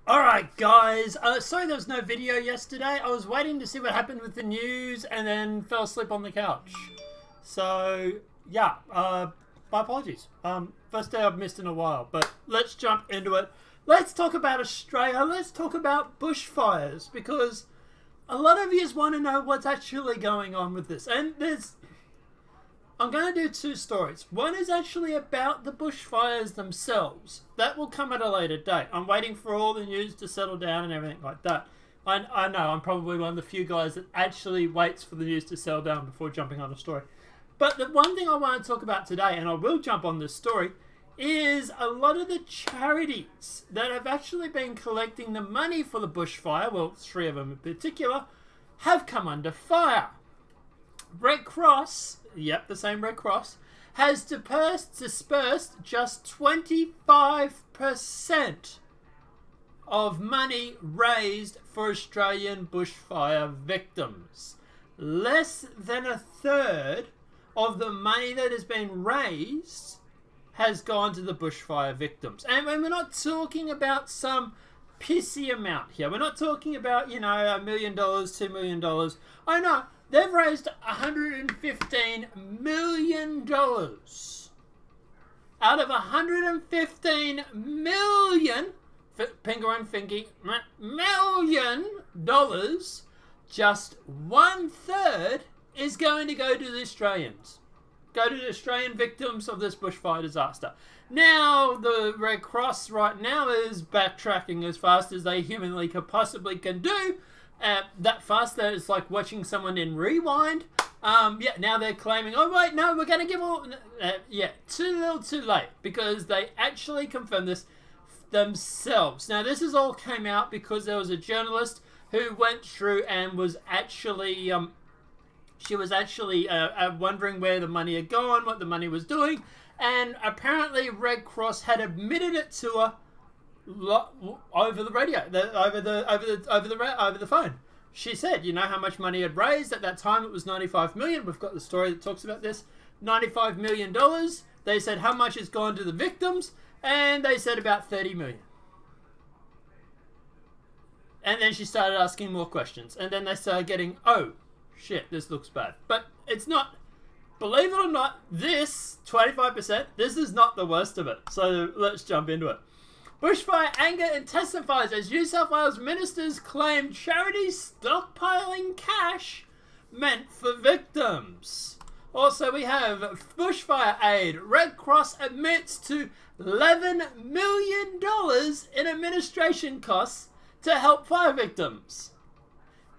Alright guys, sorry there was no video yesterday. I was waiting to see what happened with the news and then fell asleep on the couch. So, yeah, my apologies. First day I've missed in a while, but let's jump into it. Let's talk about Australia, let's talk about bushfires, because a lot of you want to know what's actually going on with this. And I'm going to do two stories. One is actually about the bushfires themselves. That will come at a later date. I'm waiting for all the news to settle down and everything like that. I know I'm probably one of the few guys that actually waits for the news to settle down before jumping on a story. But the one thing I want to talk about today, and I will jump on this story, is a lot of the charities that have actually been collecting the money for the bushfire, well, 3 of them in particular, have come under fire. Red Cross, yep, the same Red Cross, has dispersed just 25% of money raised for Australian bushfire victims. Less than a third of the money that has been raised has gone to the bushfire victims. And we're not talking about some pissy amount here. We're not talking about, you know, $1 million, $2 million. I know. They've raised $115 million out of $115 million, finger and fingy, million dollars. Just 1/3 is going to go to the Australians. Go to the Australian victims of this bushfire disaster. Now, the Red Cross right now is backtracking as fast as they humanly possibly can do. That fast that it's like watching someone in rewind. Yeah, now they're claiming, oh wait, no, we're going to give all... yeah, too little too late, because they actually confirmed this themselves. Now, this is all came out because there was a journalist who went through and was actually... she was actually wondering where the money had gone, what the money was doing, and apparently Red Cross had admitted it to her over the radio, over the phone. She said, you know how much money had raised at that time? It was $95 million. We've got the story that talks about this. $95 million. They said how much has gone to the victims, and they said about $30 million. And then she started asking more questions, and then they started getting, oh shit, this looks bad. But it's not, believe it or not, this 25%, this is not the worst of it. So let's jump into it. Bushfire anger intensifies as New South Wales ministers claim charities stockpiling cash meant for victims. Also, we have bushfire aid. Red Cross admits to $11 million in administration costs to help fire victims.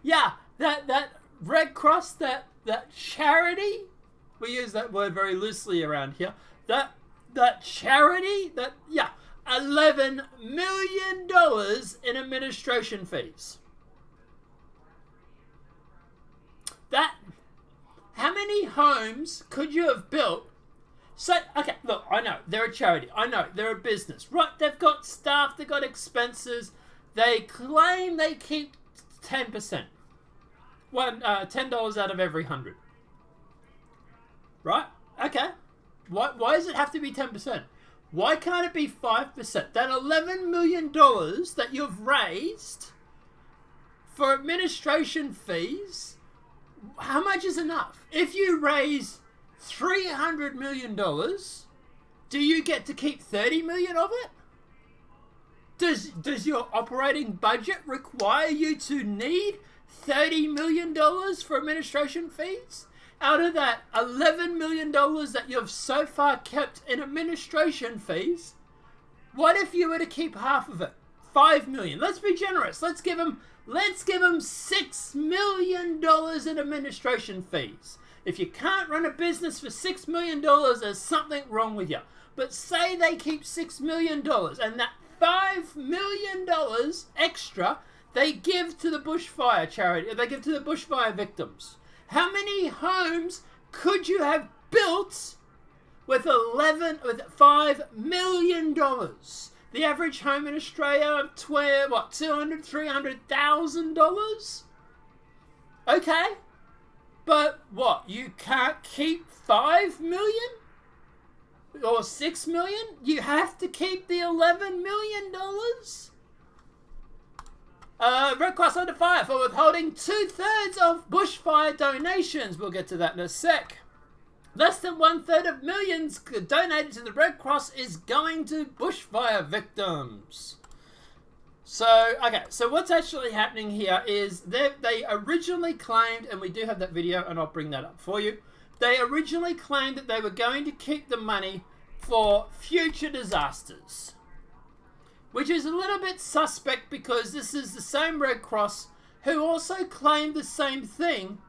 Yeah, that Red Cross, that charity, we use that word very loosely around here. That charity, yeah. $11 million in administration fees. How many homes could you have built? So, okay, look, I know, they're a charity. I know, they're a business. Right, they've got staff, they've got expenses. They claim they keep 10%. $10 out of every 100. Right? Okay. Why does it have to be 10%? Why can't it be 5%? That $11 million that you've raised for administration fees, how much is enough? If you raise $300 million, do you get to keep $30 million of it? Does your operating budget require you to need $30 million for administration fees? Out of that $11 million that you've so far kept in administration fees, what if you were to keep half of it? $5 million. Let's be generous. Let's give them $6 million in administration fees. If you can't run a business for $6 million, there's something wrong with you. But say they keep $6 million, and that $5 million extra they give to the bushfire charity, they give to the bushfire victims. How many homes could you have built with $5 million? The average home in Australia, what, $200,000, $300,000? Okay, but what, you can't keep $5 million? Or $6 million? You have to keep the $11 million? Red Cross under fire for withholding 2/3 of bushfire donations. We'll get to that in a sec. Less than 1/3 of millions donated to the Red Cross is going to bushfire victims. So, okay, so what's actually happening here is they originally claimed, and we do have that video, and I'll bring that up for you. They originally claimed that they were going to keep the money for future disasters, which is a little bit suspect because this is the same Red Cross who also claimed the same thing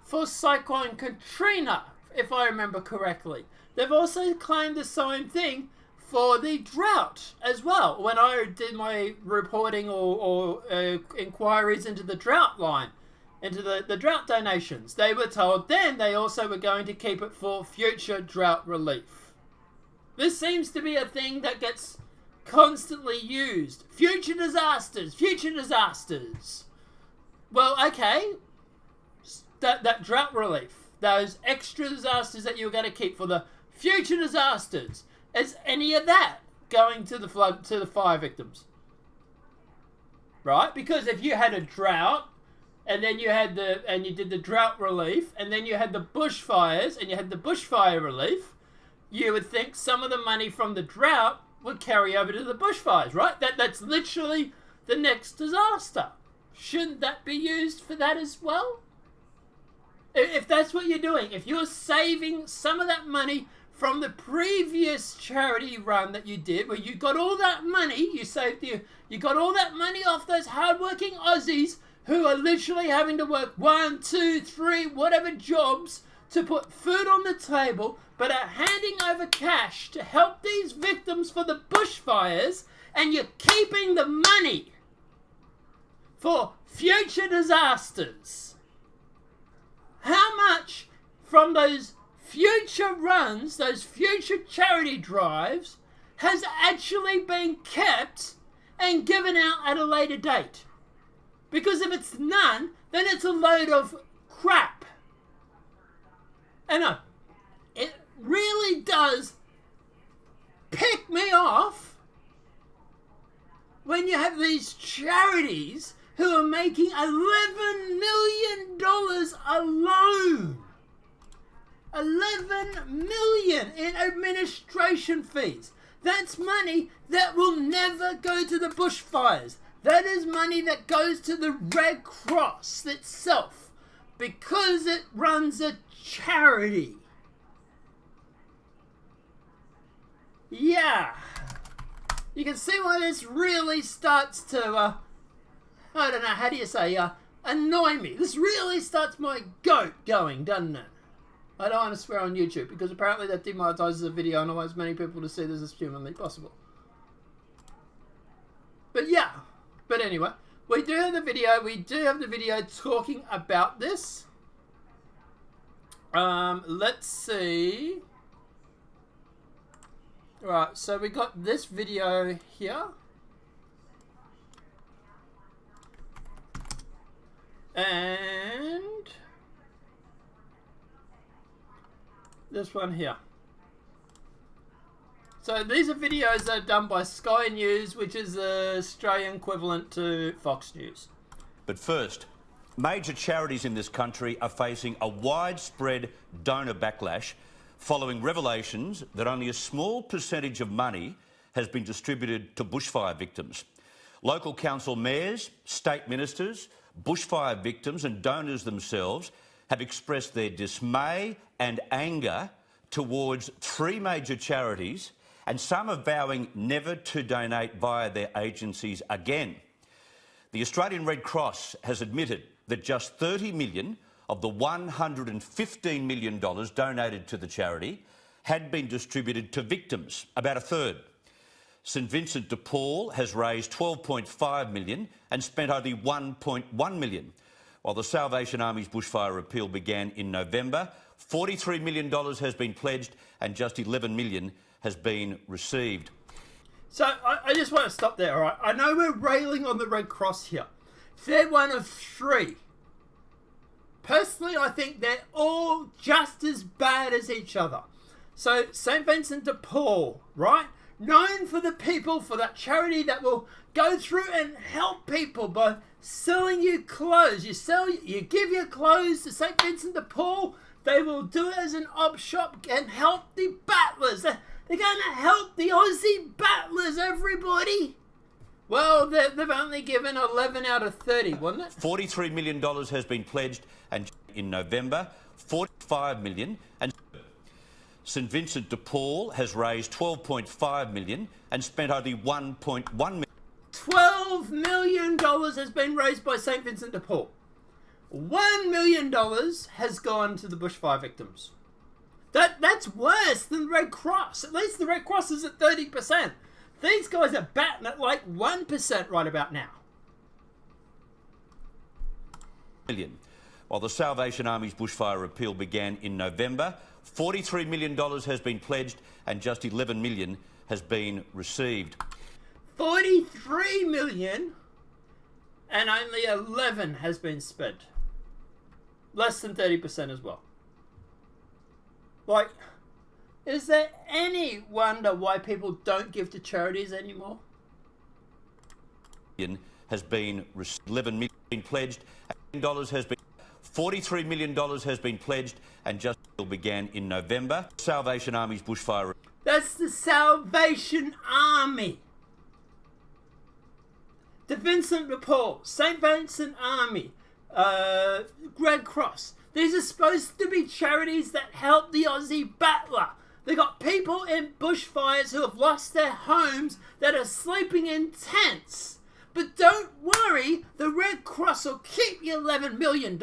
for Cyclone Katrina, if I remember correctly. They've also claimed the same thing for the drought as well. When I did my reporting or inquiries into the drought line, into the drought donations, they were told then they also were going to keep it for future drought relief. This seems to be a thing that gets constantly used. Future disasters, future disasters. Well, okay, that drought relief, those extra disasters that you were going to keep for the future disasters, is any of that going to the fire victims? Right? Because if you had a drought, and then you had you did the drought relief, and then you had the bushfires, and you had the bushfire relief, you would think some of the money from the drought would carry over to the bushfires, right? That's literally the next disaster. Shouldn't that be used for that as well? If that's what you're doing, if you're saving some of that money from the previous charity run that you did, where you got all that money, you got all that money off those hardworking Aussies who are literally having to work 1, 2, 3, whatever jobs to put food on the table, but are handing over cash to help these victims for the bushfires, and you're keeping the money for future disasters. How much from those future runs, those future charity drives, has actually been kept and given out at a later date? Because if it's none, then it's a load of crap. And no, it really does pick me off when you have these charities who are making $11 million alone. $11 million in administration fees. That's money that will never go to the bushfires. That is money that goes to the Red Cross itself because it runs a charity. Yeah. You can see why this really starts to, I don't know, how do you say, annoy me. This really starts my goat going, doesn't it? I don't want to swear on YouTube because apparently that demonetizes the video and allows many people to see this as humanly possible. But yeah. But anyway, we do have the video. We do have the video talking about this. Let's see. Right, so we got this video here. And this one here. So these are videos that are done by Sky News, which is the Australian equivalent to Fox News. But first, major charities in this country are facing a widespread donor backlash following revelations that only a small percentage of money has been distributed to bushfire victims. Local council mayors, state ministers, bushfire victims and donors themselves have expressed their dismay and anger towards three major charities, and some are vowing never to donate via their agencies again. The Australian Red Cross has admitted that just $30 million of the $115 million donated to the charity had been distributed to victims, about a third. St Vincent de Paul has raised $12.5 million and spent only $1.1 million. While the Salvation Army's bushfire appeal began in November, $43 million has been pledged and just $11 million has been received. So I just want to stop there, all right? I know we're railing on the Red Cross here. They're one of three. Personally, I think they're all just as bad as each other. So St Vincent de Paul, right? known for the people, for that charity that will go through and help people by selling you clothes. You give your clothes to St. Vincent de Paul. They will do it as an op shop and help the battlers. They're going to help the Aussie battlers, everybody. Well, they've only given 11 out of 30, wasn't it? $43 million has been pledged, and in November, $45 million. And St Vincent de Paul has raised $12.5 million and spent only $1.1 million. $12 million has been raised by St Vincent de Paul. $1 million has gone to the bushfire victims. That's worse than the Red Cross. At least the Red Cross is at 30%. These guys are batting at like 1% right about now. While the Salvation Army's bushfire appeal began in November, $43 million has been pledged and just $11 million has been received. 43 million and only 11 has been spent. Less than 30% as well. Like, is there any wonder why people don't give to charities anymore? Has been $11 million pledged. Has been $43 million has been pledged and just began in November. Salvation Army's bushfire. That's the Salvation Army. The Vincent de Paul, St. Vincent Army, Red Cross. These are supposed to be charities that help the Aussie battler. They got people in bushfires who have lost their homes that are sleeping in tents. But don't worry, the Red Cross will keep you $11 million.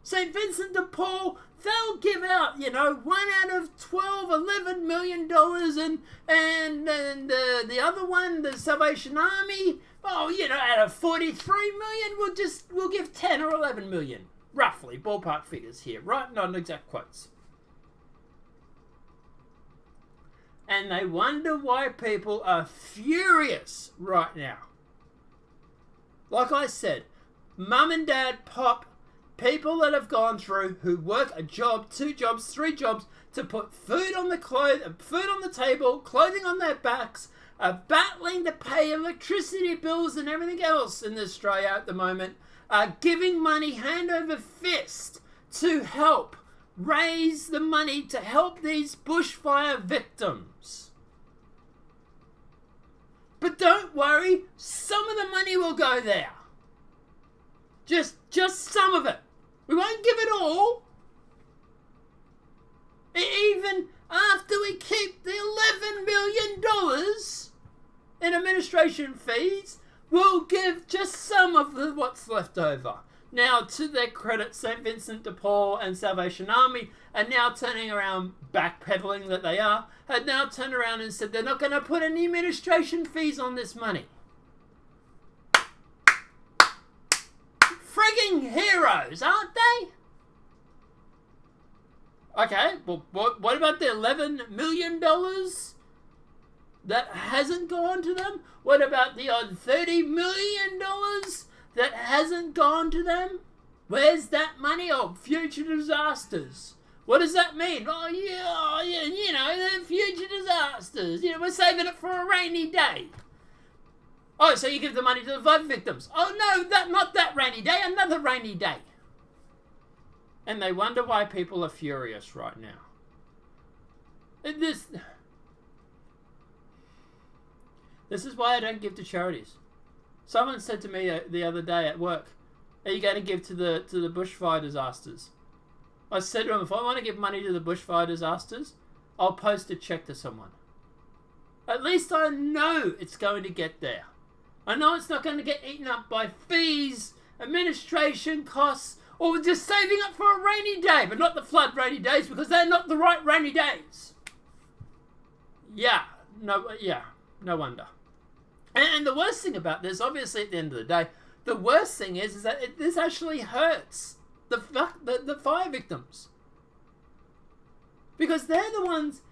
St. Vincent de Paul, they'll give out, 1 out of 12, $11 million. And the other one, the Salvation Army, out of 43 million, we'll give 10 or 11 million. Roughly, ballpark figures here, right? Not exact quotes. And they wonder why people are furious right now. Like I said, mum and dad, pop, people that have gone through who work a job, 2 jobs, 3 jobs to put food on the table, clothing on their backs, are battling to pay electricity bills and everything else in Australia at the moment, are giving money hand over fist to help raise the money to help these bushfire victims. But don't worry, some of the money will go there. Just some of it. We won't give it all. Even after we keep the $11 million in administration fees, we'll give just some of what's left over. Now, to their credit, St. Vincent de Paul and Salvation Army are now turning around, backpedaling that they are, had now turned around and said they're not going to put any administration fees on this money. Frigging heroes, aren't they? Okay, well, what about the $11 million that hasn't gone to them? What about the odd $30 million that hasn't gone to them? Where's that money? Oh, future disasters. What does that mean? Oh, yeah, the future disasters. We're saving it for a rainy day. Oh, so you give the money to the flood victims. Oh, no, not that rainy day, another rainy day. And they wonder why people are furious right now. This is why I don't give to charities. Someone said to me the other day at work, are you going to give to the bushfire disasters? I said to him, if I want to give money to the bushfire disasters, I'll post a check to someone. At least I know it's going to get there. I know it's not going to get eaten up by fees, administration costs, or just saving up for a rainy day, but not the flood rainy days because they're not the right rainy days. No wonder. And the worst thing about this, obviously at the end of the day, the worst thing is that this actually hurts the fire victims. Because they're the ones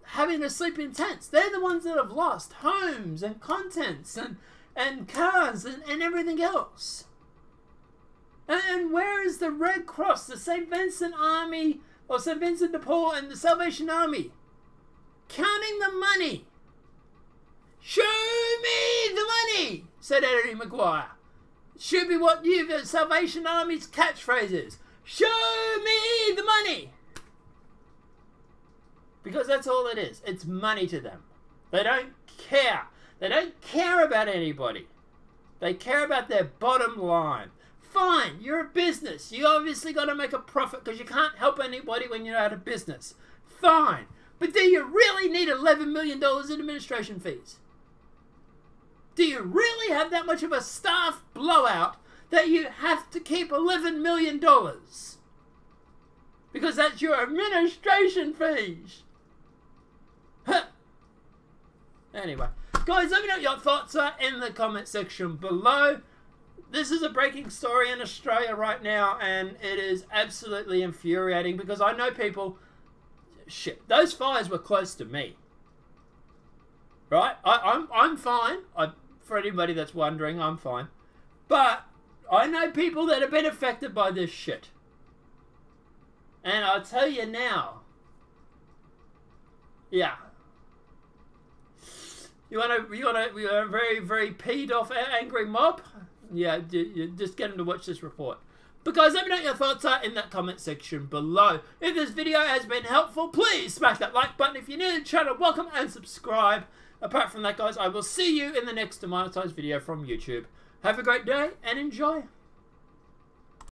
having to sleep in tents. They're the ones that have lost homes and contents and cars and everything else. And where is the Red Cross, the St. Vincent Army, or St. Vincent de Paul and the Salvation Army? Counting the money Show me the money, said Eddie Maguire. Should be what the Salvation Army's catchphrase is. Show me the money. Because that's all it is. It's money to them. They don't care. They don't care about anybody. They care about their bottom line. Fine, you're a business. You obviously got to make a profit because you can't help anybody when you're out of business. Fine. But do you really need $11 million in administration fees? Do you really have that much of a staff blowout that you have to keep $11 million? Because that's your administration fees. Huh. Anyway, guys, let me know what your thoughts are in the comment section below. This is a breaking story in Australia right now, and it is absolutely infuriating because I know people... Shit, those fires were close to me. Right? I'm fine. For anybody that's wondering, I'm fine. But I know people that have been affected by this shit. And I'll tell you now. Yeah. You want a very, very peed off angry mob? Yeah, you just get them to watch this report. But guys, let me know what your thoughts are in that comment section below. If this video has been helpful, please smash that like button. If you're new to the channel, welcome and subscribe. Apart from that, guys, I will see you in the next demonetized video from YouTube. Have a great day and enjoy.